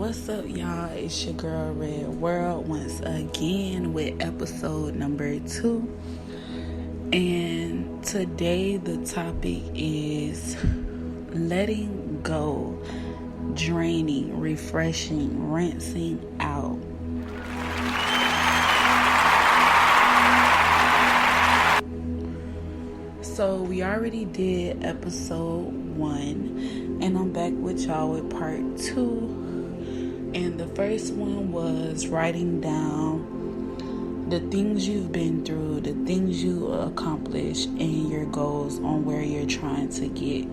What's up, y'all? It's your girl Red World once again with episode number 2. And today the topic is letting go, draining, refreshing, rinsing out. So we already did episode 1, and I'm back with y'all with part 2. And the first one was writing down the things you've been through, the things you accomplished, and your goals on where you're trying to get.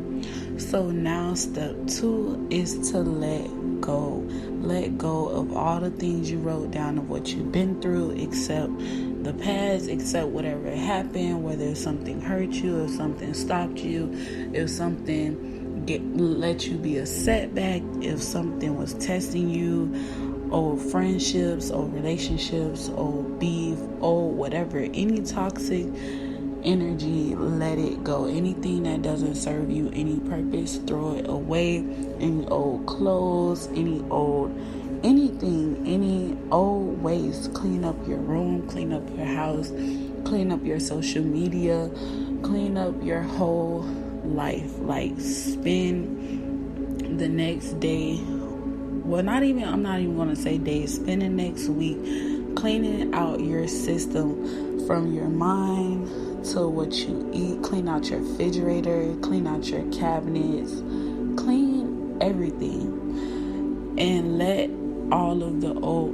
So now step 2 is to let go. Let go of all the things you wrote down of what you've been through, except the past, except whatever happened, whether something hurt you, if something stopped you, if something let you be a setback, if something was testing you, old friendships, old relationships, old beef, old whatever, any toxic energy, let it go. Anything that doesn't serve you any purpose, throw it away. Any old clothes, any old anything, any old waste. Clean up your room, clean up your house, clean up your social media, clean up your whole life. Like, spend the next day, I'm not even going to say days, spend the next week cleaning out your system, from your mind to what you eat. Clean out your refrigerator, clean out your cabinets, clean everything, and let all of the old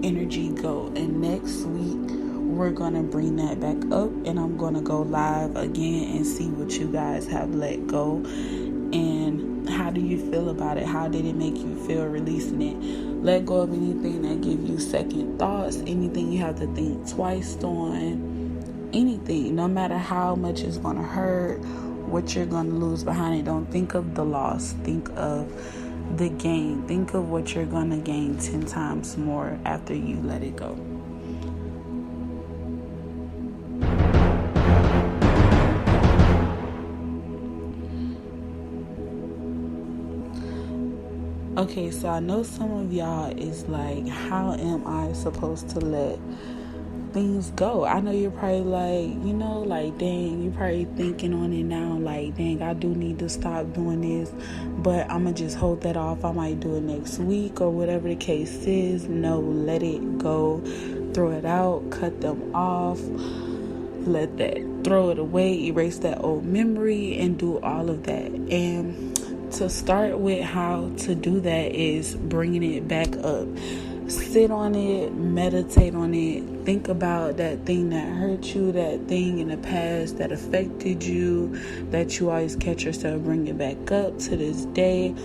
energy go. And next week we're gonna bring that back up, and I'm gonna go live again and see what you guys have let go, and how do you feel about it? How did it make you feel releasing it? Let go of anything that give you second thoughts, anything you have to think twice on, anything, no matter how much it's gonna hurt, what you're gonna lose behind it. Don't think of the loss, think of the gain. Think of what you're gonna gain 10 times more after you let it go. Okay, so I know some of y'all is like, how am I supposed to let things go? I know you're probably like, dang, you're probably thinking on it now, like, dang, I do need to stop doing this, but I'm gonna just hold that off. I might do it next week or whatever the case is. No, let it go. Throw it out, cut them off, throw it away, erase that old memory, and do all of that. And to start with, how to do that is bringing it back up. Sit on it, meditate on it, think about that thing that hurt you, that thing in the past that affected you, that you always catch yourself bringing back up to this day.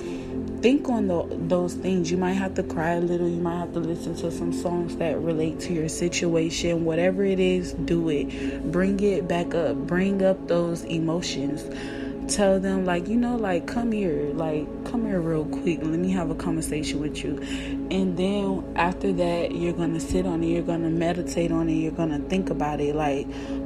Think on those things. You might have to cry a little, you might have to listen to some songs that relate to your situation. Whatever it is, do it. Bring it back up. Bring up those emotions. Tell them, come here real quick, let me have a conversation with you. And then after that, you're gonna sit on it, you're gonna meditate on it, you're gonna think about it,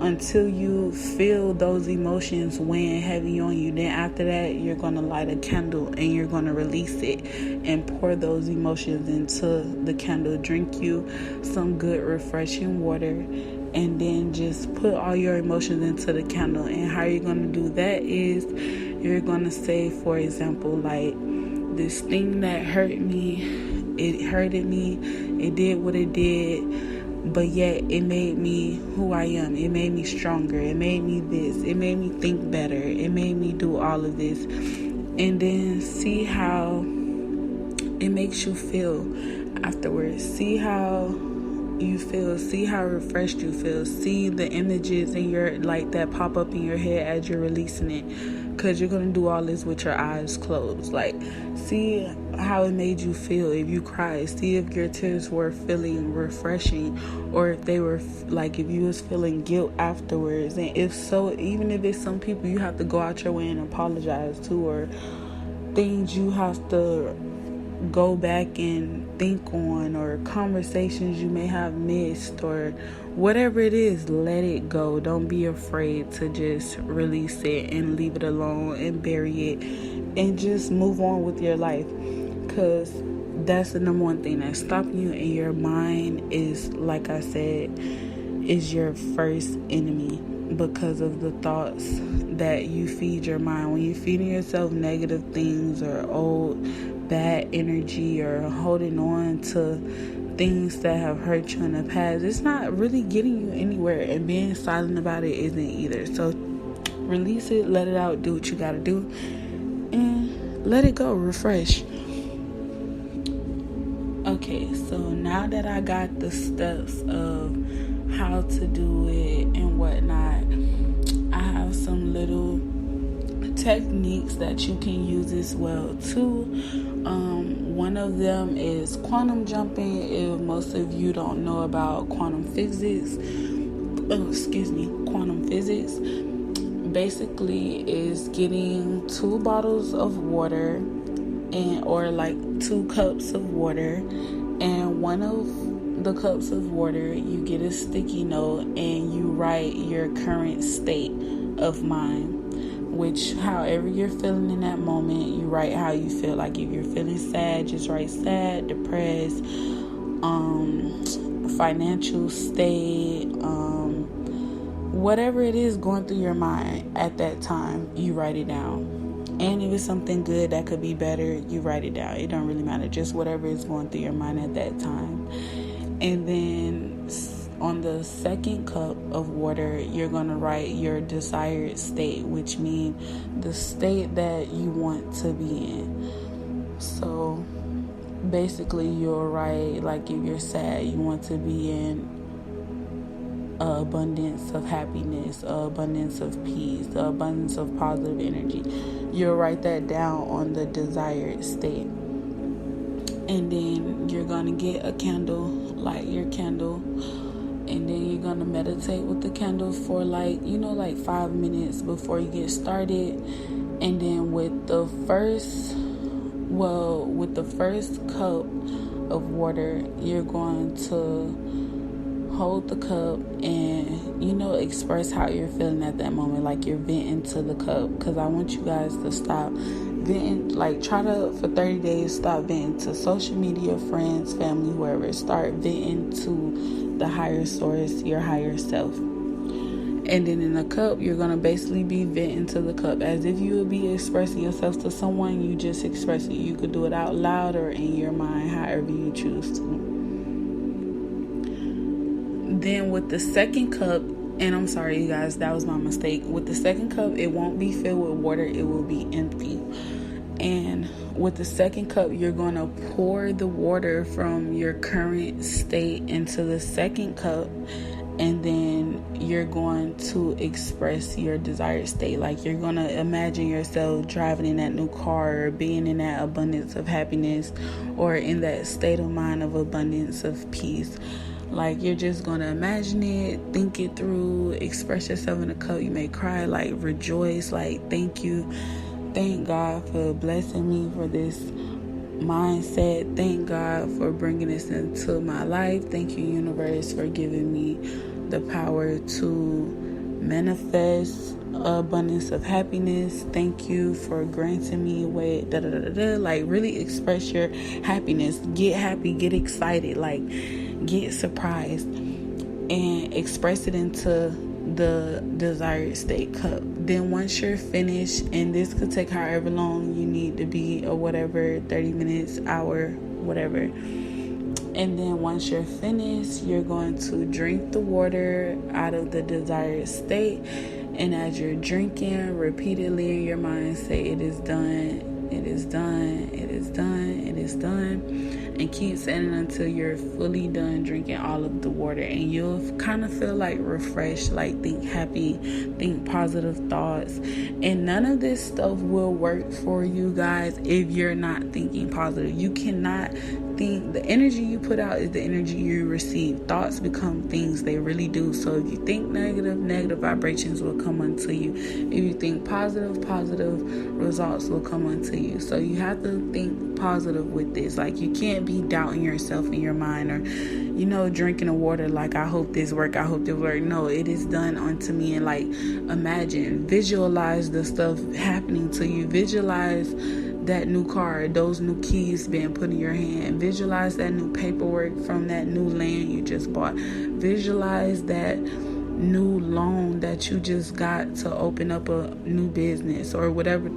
until you feel those emotions weighing heavy on you. Then after that, you're gonna light a candle and you're gonna release it and pour those emotions into the candle. Drink you some good refreshing water, and then just put all your emotions into the candle. And how you're going to do that is, you're going to say, for example, this thing that hurt me, it hurted me, it did what it did, but yet it made me who I am. It made me stronger. It made me this. It made me think better. It made me do all of this. And then see how it makes you feel afterwards. See how you feel, see how refreshed you feel, see the images in your that pop up in your head as you're releasing it, because you're going to do all this with your eyes closed. See how it made you feel. If you cried, see if your tears were feeling refreshing, or if they were if you was feeling guilt afterwards. And if so, even if it's some people you have to go out your way and apologize to, or things you have to go back and think on, or conversations you may have missed, or whatever it is, let it go. Don't be afraid to just release it and leave it alone and bury it and just move on with your life. because that's the number one thing that's stopping you. And your mind is, like I said, is your first enemy, because of the thoughts that you feed your mind. When you're feeding yourself negative things or old bad energy, or holding on to things that have hurt you in the past, it's not really getting you anywhere, and being silent about it isn't either. So release it, let it out, do what you gotta do, and let it go, refresh. Okay, so now that I got the steps of how to do it and whatnot, I have some little techniques that you can use as well too. One of them is quantum jumping. If most of you don't know about quantum physics, basically is getting 2 bottles of water or like 2 cups of water, and one of the cups of water you get a sticky note and you write your current state of mind, which however you're feeling in that moment, you write how you feel. Like if you're feeling sad, just write sad, depressed, financial state, whatever it is going through your mind at that time, you write it down. And if it's something good that could be better, you write it down. It don't really matter, just whatever is going through your mind at that time. And then on the second cup of water, you're going to write your desired state, which means the state that you want to be in. So basically you'll write, like if you're sad, you want to be in abundance of happiness, abundance of peace, abundance of positive energy. You'll write that down on the desired state. And then you're going to get a candle, light your candle, and then you're going to meditate with the candle for like 5 minutes before you get started. And then with the first cup of water, you're going to hold the cup and express how you're feeling at that moment, like you're venting to the cup. Because I want you guys to stop venting, like try to for 30 days stop venting to social media, friends, family, whoever. Start venting to the higher source, your higher self. And then in the cup, you're going to basically be venting to the cup as if you would be expressing yourself to someone. You just express it. You could do it out loud or in your mind, however you choose to. Then with the second cup, and I'm sorry you guys, that was my mistake. With the second cup, it won't be filled with water, it will be empty. And with the second cup, you're going to pour the water from your current state into the second cup, and then you're going to express your desired state. Like you're going to imagine yourself driving in that new car, or being in that abundance of happiness, or in that state of mind of abundance of peace. Like you're just going to imagine it, think it through, express yourself in a cup. You may cry, like rejoice, like thank you. Thank God for blessing me for this mindset. Thank God for bringing this into my life. Thank you, universe, for giving me the power to manifest abundance of happiness. Thank you for granting me with like really express your happiness. Get happy, get excited, like get surprised, and express it into the desired state cup. Then once you're finished, and this could take however long you need to be or whatever, 30 minutes, hour, whatever. And then once you're finished, you're going to drink the water out of the desired state. And as you're drinking, repeatedly in your mind say, it is done, it is done, it is done, it is done. And keep saying it until you're fully done drinking all of the water. And you'll kind of feel like refreshed, like think happy, think positive thoughts. And none of this stuff will work for you guys if you're not thinking positive. You cannot think. The energy you put out is the energy you receive. Thoughts become things, they really do. So if you think negative vibrations will come unto you. If you think positive results will come unto you. So you have to think positive with this. Like you can't be doubting yourself in your mind, or drinking the water like I hope this work. No, it is done unto me. And like imagine, visualize the stuff happening to you. Visualize that new car, those new keys being put in your hand. Visualize that new paperwork from that new land you just bought. Visualize that new loan that you just got to open up a new business or whatever